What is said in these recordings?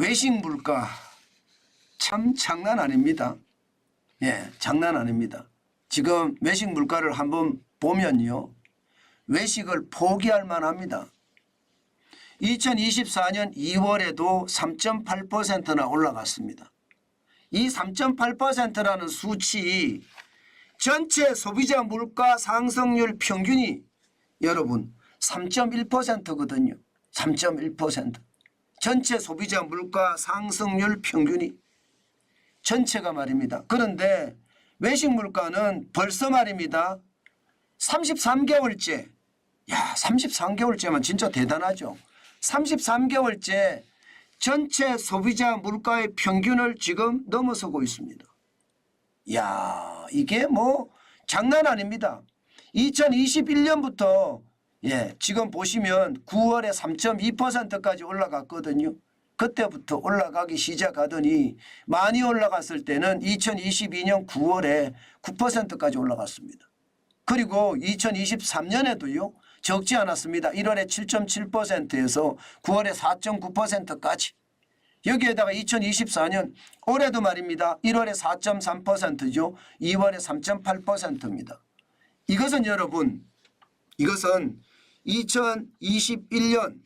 외식 물가 참 장난 아닙니다. 예, 장난 아닙니다. 지금 외식 물가를 한번 보면요. 외식을 포기할 만합니다. 2024년 2월에도 3.8%나 올라갔습니다. 이 3.8%라는 수치 전체 소비자 물가 상승률 평균이 여러분 3.1%거든요. 3.1%. 전체 소비자 물가 상승률 평균이 전체가 말입니다. 그런데 외식 물가는 벌써 말입니다. 33개월째. 야, 33개월째면 진짜 대단하죠. 33개월째 전체 소비자 물가의 평균을 지금 넘어서고 있습니다. 야, 이게 뭐 장난 아닙니다. 2021년부터 지금 보시면 9월에 3.2%까지 올라갔거든요. 그때부터 올라가기 시작하더니 많이 올라갔을 때는 2022년 9월에 9%까지 올라갔습니다. 그리고 2023년에도요. 적지 않았습니다. 1월에 7.7%에서 9월에 4.9%까지. 여기에다가 2024년 올해도 말입니다. 1월에 4.3%죠. 2월에 3.8%입니다. 이것은 여러분, 이것은 2021년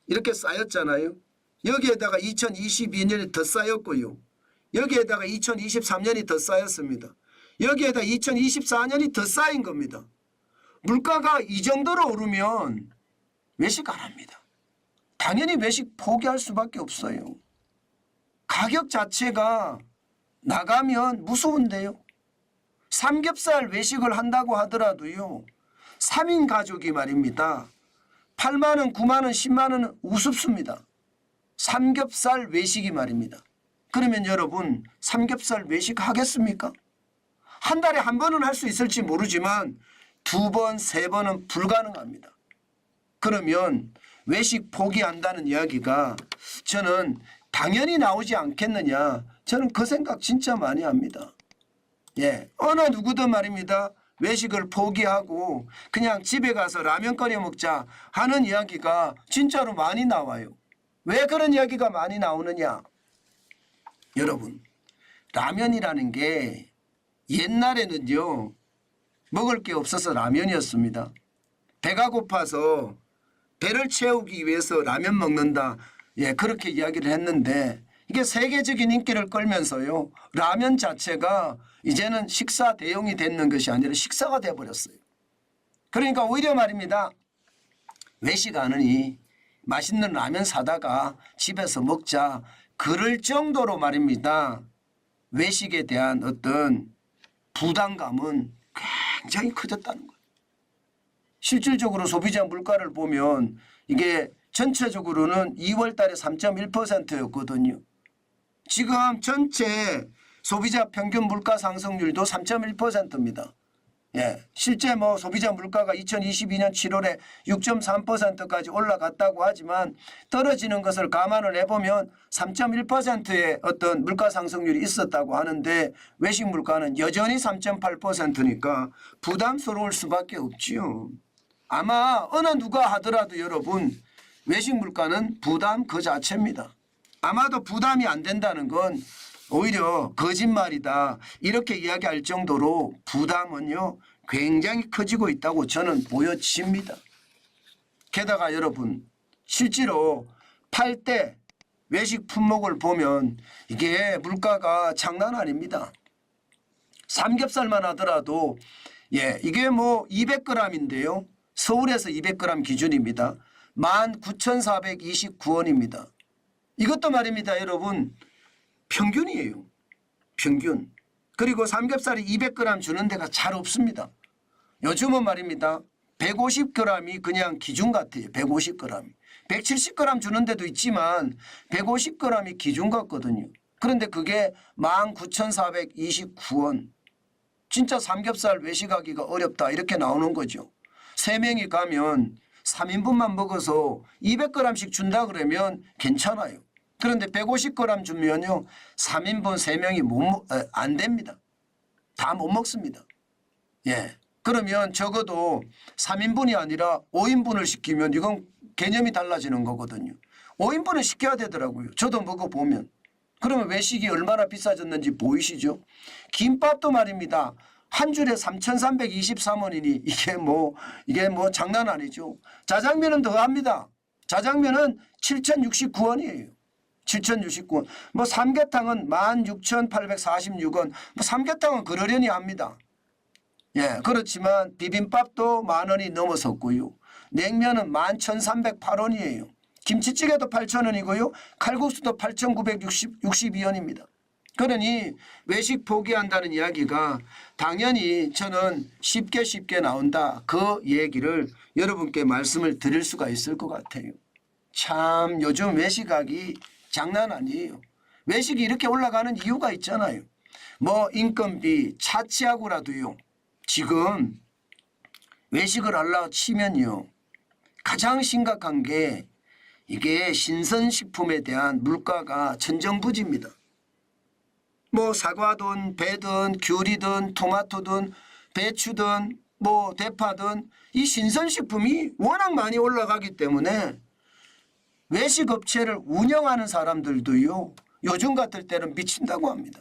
이렇게 쌓였잖아요. 여기에다가 2022년이 더 쌓였고요. 여기에다가 2023년이 더 쌓였습니다. 여기에다 2024년이 더 쌓인 겁니다. 물가가 이 정도로 오르면 외식 안 합니다. 당연히 외식 포기할 수밖에 없어요. 가격 자체가 나가면 무서운데요. 삼겹살 외식을 한다고 하더라도요. 3인 가족이 말입니다. 8만 원, 9만 원, 10만 원은 우습습니다. 삼겹살 외식이 말입니다. 그러면 여러분 삼겹살 외식 하겠습니까? 한 달에 한 번은 할 수 있을지 모르지만 2번, 3번은 불가능합니다. 그러면 외식 포기한다는 이야기가 저는 당연히 나오지 않겠느냐. 저는 그 생각 진짜 많이 합니다. 어느 누구든 말입니다. 외식을 포기하고 그냥 집에 가서 라면 끓여 먹자 하는 이야기가 진짜로 많이 나와요. 왜 그런 이야기가 많이 나오느냐. 여러분, 라면이라는 게 옛날에는요. 먹을 게 없어서 라면이었습니다. 배가 고파서 배를 채우기 위해서 라면 먹는다. 그렇게 이야기를 했는데 이게 세계적인 인기를 끌면서요. 라면 자체가 이제는 식사 대용이 되는 것이 아니라 식사가 되어버렸어요. 그러니까 오히려 말입니다. 외식 안 하니 맛있는 라면 사다가 집에서 먹자. 그럴 정도로 말입니다. 외식에 대한 어떤 부담감은 굉장히 커졌다는 거예요. 실질적으로 소비자 물가를 보면 이게 전체적으로는 2월 달에 3.1%였거든요. 지금 전체 소비자 평균 물가 상승률도 3.1%입니다. 실제 뭐 소비자 물가가 2022년 7월에 6.3%까지 올라갔다고 하지만 떨어지는 것을 감안을 해보면 3.1%의 어떤 물가 상승률이 있었다고 하는데 외식 물가는 여전히 3.8%니까 부담스러울 수밖에 없지요. 아마 어느 누가 하더라도 여러분 외식 물가는 부담 그 자체입니다. 아마도 부담이 안 된다는 건 오히려 거짓말이다 이렇게 이야기할 정도로 부담은요 굉장히 커지고 있다고 저는 보여집니다. 게다가 여러분 실제로 팔 때 외식 품목을 보면 이게 물가가 장난 아닙니다. 삼겹살만 하더라도 이게 뭐 200g인데요. 서울에서 200g 기준입니다. 19,429원입니다. 이것도 말입니다. 여러분 평균이에요. 평균. 그리고 삼겹살이 200g 주는 데가 잘 없습니다. 요즘은 말입니다. 150g이 그냥 기준 같아요. 150g. 170g 주는 데도 있지만 150g이 기준 같거든요. 그런데 그게 19,429원. 진짜 삼겹살 외식하기가 어렵다 이렇게 나오는 거죠. 3명이 가면 3인분만 먹어서 200g씩 준다 그러면 괜찮아요. 그런데 150g 주면요. 3인분 3명이 안 됩니다. 다 못 먹습니다. 그러면 적어도 3인분이 아니라 5인분을 시키면 이건 개념이 달라지는 거거든요. 5인분은 시켜야 되더라고요. 저도 먹어보면. 그러면 외식이 얼마나 비싸졌는지 보이시죠? 김밥도 말입니다. 한 줄에 3,323원이니 이게 뭐 장난 아니죠. 자장면은 더 합니다. 자장면은 7,069원이에요. 7,069원. 뭐 삼계탕은 16,846원. 뭐 삼계탕은 그러려니 합니다. 예, 그렇지만 비빔밥도 10,000원이 넘어섰고요. 냉면은 11,308원이에요. 김치찌개도 8,000원이고요. 칼국수도 8,962원입니다. 그러니 외식 포기한다는 이야기가 당연히 저는 쉽게 나온다. 그 얘기를 여러분께 말씀을 드릴 수가 있을 것 같아요. 참 요즘 외식하기 장난 아니에요. 외식이 이렇게 올라가는 이유가 있잖아요. 뭐 인건비 차치하고라도요. 지금 외식을 하려고 치면요. 가장 심각한 게 이게 신선식품에 대한 물가가 천정부지입니다. 뭐 사과든 배든 귤이든 토마토든 배추든 뭐 대파든 이 신선식품이 워낙 많이 올라가기 때문에 외식업체를 운영하는 사람들도요. 요즘 같을 때는 미친다고 합니다.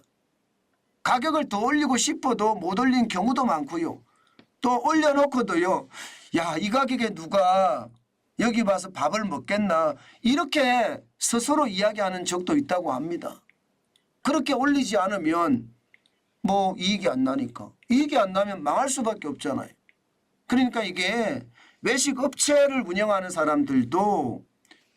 가격을 더 올리고 싶어도 못 올린 경우도 많고요. 또 올려놓고도요. 야, 이 가격에 누가 여기 와서 밥을 먹겠나 이렇게 스스로 이야기하는 적도 있다고 합니다. 그렇게 올리지 않으면 뭐 이익이 안 나니까. 이익이 안 나면 망할 수밖에 없잖아요. 그러니까 이게 외식업체를 운영하는 사람들도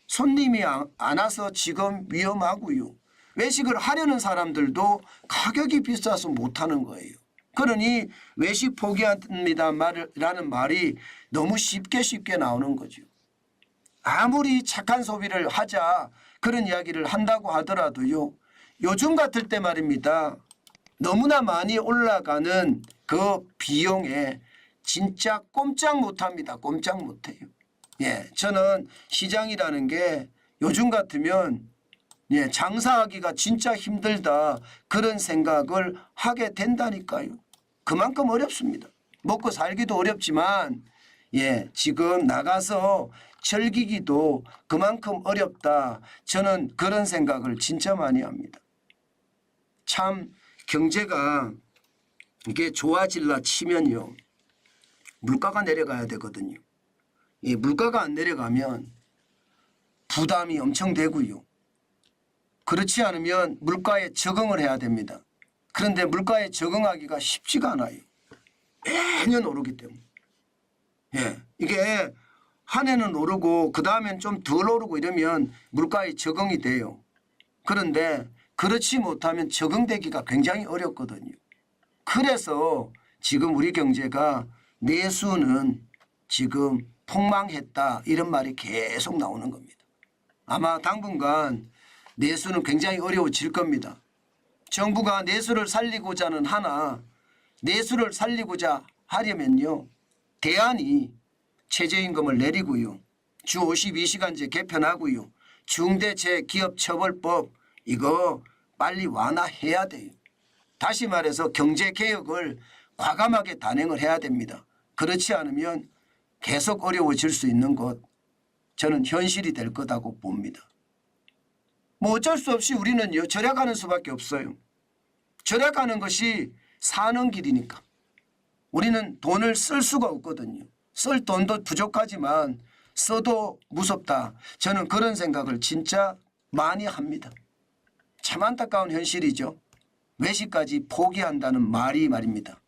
손님이 안 와서 지금 위험하고요. 외식을 하려는 사람들도 가격이 비싸서 못하는 거예요. 그러니 외식 포기합니다라는 말이 너무 쉽게 나오는 거죠. 아무리 착한 소비를 하자 그런 이야기를 한다고 하더라도요. 요즘 같을 때 말입니다. 너무나 많이 올라가는 그 비용에 진짜 꼼짝 못합니다. 꼼짝 못해요. 예, 저는 시장이라는 게 요즘 같으면 예, 장사하기가 진짜 힘들다 그런 생각을 하게 된다니까요. 그만큼 어렵습니다. 먹고 살기도 어렵지만 예, 지금 나가서 즐기기도 그만큼 어렵다. 저는 그런 생각을 진짜 많이 합니다. 참 경제가 이게 좋아질라 치면요. 물가가 내려가야 되거든요. 이 물가가 안 내려가면 부담이 엄청 되고요. 그렇지 않으면 물가에 적응을 해야 됩니다. 그런데 물가에 적응하기가 쉽지가 않아요. 매년 오르기 때문에. 예, 이게 한 해는 오르고 그 다음엔 좀 덜 오르고 이러면 물가에 적응이 돼요. 그런데 그렇지 못하면 적응되기가 굉장히 어렵거든요. 그래서 지금 우리 경제가 내수는 지금 폭망했다 이런 말이 계속 나오는 겁니다. 아마 당분간 내수는 굉장히 어려워질 겁니다. 정부가 내수를 살리고자는 하나 내수를 살리고자 하려면요. 대안이 최저임금을 내리고요. 주 52시간제 개편하고요. 중대재해기업처벌법 이거 빨리 완화해야 돼요. 다시 말해서 경제개혁을 과감하게 단행을 해야 됩니다. 그렇지 않으면 계속 어려워질 수 있는 것 저는 현실이 될 거라고 봅니다. 뭐 어쩔 수 없이 우리는요. 절약하는 수밖에 없어요. 절약하는 것이 사는 길이니까. 우리는 돈을 쓸 수가 없거든요. 쓸 돈도 부족하지만 써도 무섭다. 저는 그런 생각을 진짜 많이 합니다. 참 안타까운 현실이죠. 외식까지 포기한다는 말이 말입니다.